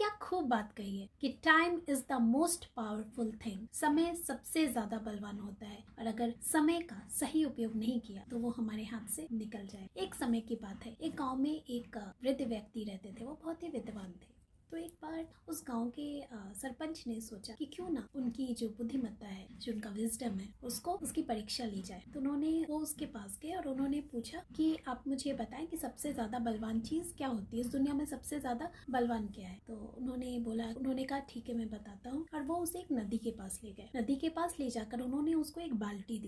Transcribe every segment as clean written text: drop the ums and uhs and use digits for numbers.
क्या खूब बात कही है कि time is the most powerful thing. समय सबसे ज्यादा बलवान होता है और अगर समय का सही उपयोग नहीं किया तो वो हमारे हाथ से निकल जाए। एक समय की बात है, एक गांव में एक वृद्ध व्यक्ति रहते थे। वो बहुत ही विद्वान थे। तो एक बार उस गांव के सरपंच ने सोचा कि क्यों ना उनकी जो बुद्धिमत्ता है, जो उनका विजडम है, उसको उसकी परीक्षा ली जाए। तो वो उसके पास गए और उन्होंने पूछा कि आप मुझे बताएं कि सबसे ज्यादा बलवान चीज क्या होती है, इस दुनिया में सबसे ज्यादा बलवान क्या है। तो उन्होंने कहा ठीक है मैं बताता हूँ। और वो उसे एक नदी के पास ले गए। नदी के पास ले जाकर उन्होंने उसको एक बाल्टी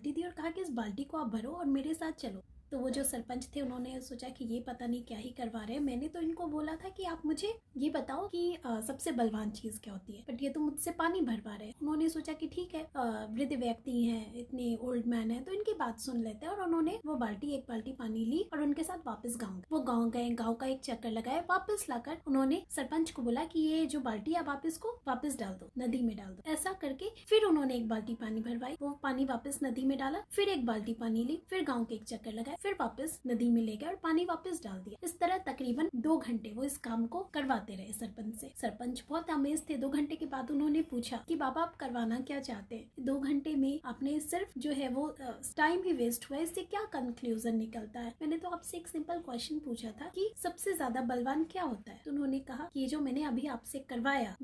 दी और कहा कि इस बाल्टी को आप भरो और मेरे साथ चलो। तो वो जो सरपंच थे उन्होंने सोचा कि ये पता नहीं क्या ही करवा रहे हैं, मैंने तो इनको बोला था कि आप मुझे ये बताओ कि सबसे बलवान चीज क्या होती है, बट ये तो मुझसे पानी भरवा रहे हैं। उन्होंने सोचा कि ठीक है, वृद्ध व्यक्ति हैं, इतने ओल्ड मैन हैं, तो इनकी बात सुन लेते हैं। और उन्होंने एक बाल्टी पानी ली और उनके साथ वापस गाँव गए। गाँव का एक चक्कर लगाया, वापस लाकर उन्होंने सरपंच को बोला कि ये जो बाल्टी अब आप इसको वापस डाल दो, नदी में डाल दो। ऐसा करके फिर उन्होंने एक बाल्टी पानी भरवाई, वो पानी वापस नदी में डाला, फिर एक बाल्टी पानी ली, फिर गाँव के एक चक्कर लगाए, फिर वापस नदी में ले गए और पानी वापस डाल दिया। इस तरह तकरीबन 2 घंटे वो इस काम को करवाते रहे सरपंच से। सरपंच बहुत अमेज थे। 2 घंटे के बाद उन्होंने पूछा कि बाबा आप करवाना क्या चाहते हैं? 2 घंटे में आपने सिर्फ जो है वो टाइम ही वेस्ट हुआ है, इससे क्या कंक्लूजन निकलता है? मैंने तो आपसे एक सिंपल क्वेश्चन पूछा था कि सबसे ज्यादा बलवान क्या होता है। तो उन्होंने कहा कि ये जो मैंने अभी आपसे करवाया,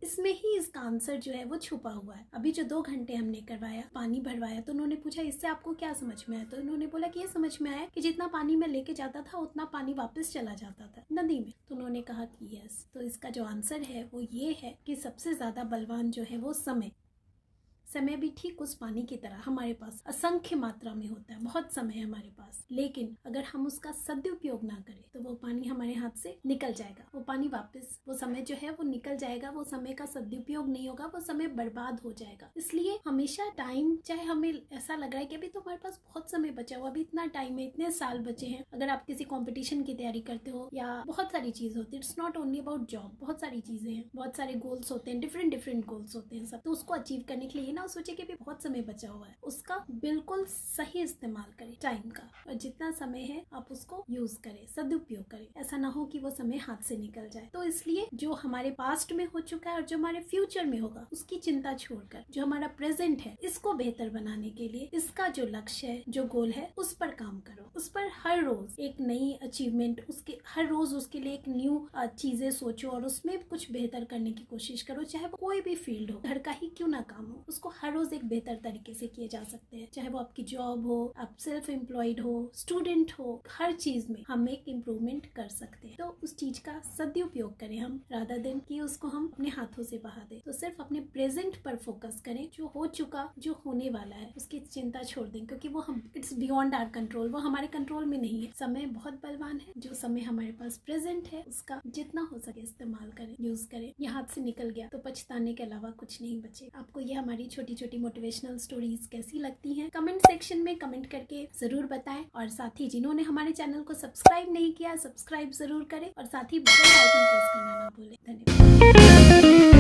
इसमें ही इसका आंसर जो है वो छुपा हुआ है। अभी जो 2 घंटे हमने करवाया, पानी भरवाया, तो उन्होंने पूछा इससे आपको क्या समझ में आया? तो उन्होंने बोला कि ये समझ में आया कि जितना पानी मैं लेके जाता था उतना पानी वापस चला जाता था नदी में। तो उन्होंने कहा कि यस, तो इसका जो आंसर है वो ये है कि सबसे ज्यादा बलवान जो है वो समय भी ठीक उस पानी की तरह हमारे पास असंख्य मात्रा में होता है। बहुत समय है हमारे पास, लेकिन अगर हम उसका सदुपयोग ना करें तो वो पानी हमारे हाथ से निकल जाएगा। वो समय जो है वो निकल जाएगा। वो समय का सदुपयोग नहीं होगा, वो समय बर्बाद हो जाएगा। इसलिए हमेशा टाइम, चाहे हमें ऐसा लग रहा है कि अभी तो हमारे पास बहुत समय बचा हुआ, अभी इतना टाइम है, इतने साल बचे हैं। अगर आप किसी कॉम्पिटिशन की तैयारी करते हो या बहुत सारी चीज होती है, it's not only about job, बहुत सारी चीजें हैं, बहुत सारे गोल्स होते हैं, डिफरेंट गोल्स होते हैं सब। तो उसको अचीव करने के लिए ना सोचे कि भी बहुत समय बचा हुआ है, उसका बिल्कुल सही इस्तेमाल करें टाइम का, और जितना समय है आप उसको यूज करें, सदुपयोग करें। ऐसा ना हो कि वो समय हाथ से निकल जाए। तो इसलिए जो हमारे पास्ट में हो चुका है और जो हमारे फ्यूचर में होगा उसकी चिंता छोड़कर जो हमारा प्रेजेंट है इसको बेहतर बनाने के लिए, इसका जो लक्ष्य है, जो गोल है, उस पर काम करो। उस पर हर रोज एक नई अचीवमेंट, हर रोज उसके लिए एक न्यू चीजें सोचो और उसमें कुछ बेहतर करने की कोशिश करो। चाहे वो कोई भी फील्ड हो, घर का ही क्यों ना काम हो, उसको हर रोज एक बेहतर तरीके से किए जा सकते हैं। चाहे वो आपकी जॉब हो, आप सेल्फ एम्प्लॉयड हो, स्टूडेंट हो, हर चीज में हम एक इम्प्रूवमेंट कर सकते हैं। तो उस चीज का सदुपयोग करें हम, रादर देन कि उसको हम अपने हाथों से बहा दें। तो सिर्फ अपने प्रेजेंट पर फोकस करें। जो हो चुका, जो होने वाला है, उसकी चिंता छोड़ दें, क्योंकि वो इट्स बियॉन्ड आवर कंट्रोल, वो हमारे कंट्रोल में नहीं है। समय बहुत बलवान है। जो समय हमारे पास प्रेजेंट है उसका जितना हो सके इस्तेमाल करें, यूज करें। ये हाथ से निकल गया तो पछताने के अलावा कुछ नहीं बचे। आपको ये हमारी छोटी छोटी मोटिवेशनल स्टोरीज कैसी लगती हैं, कमेंट सेक्शन में कमेंट करके जरूर बताएं। और साथ ही जिन्होंने हमारे चैनल को सब्सक्राइब नहीं किया, सब्सक्राइब जरूर करें और साथ ही बेल आइकन प्रेस करना ना भूलें। धन्यवाद।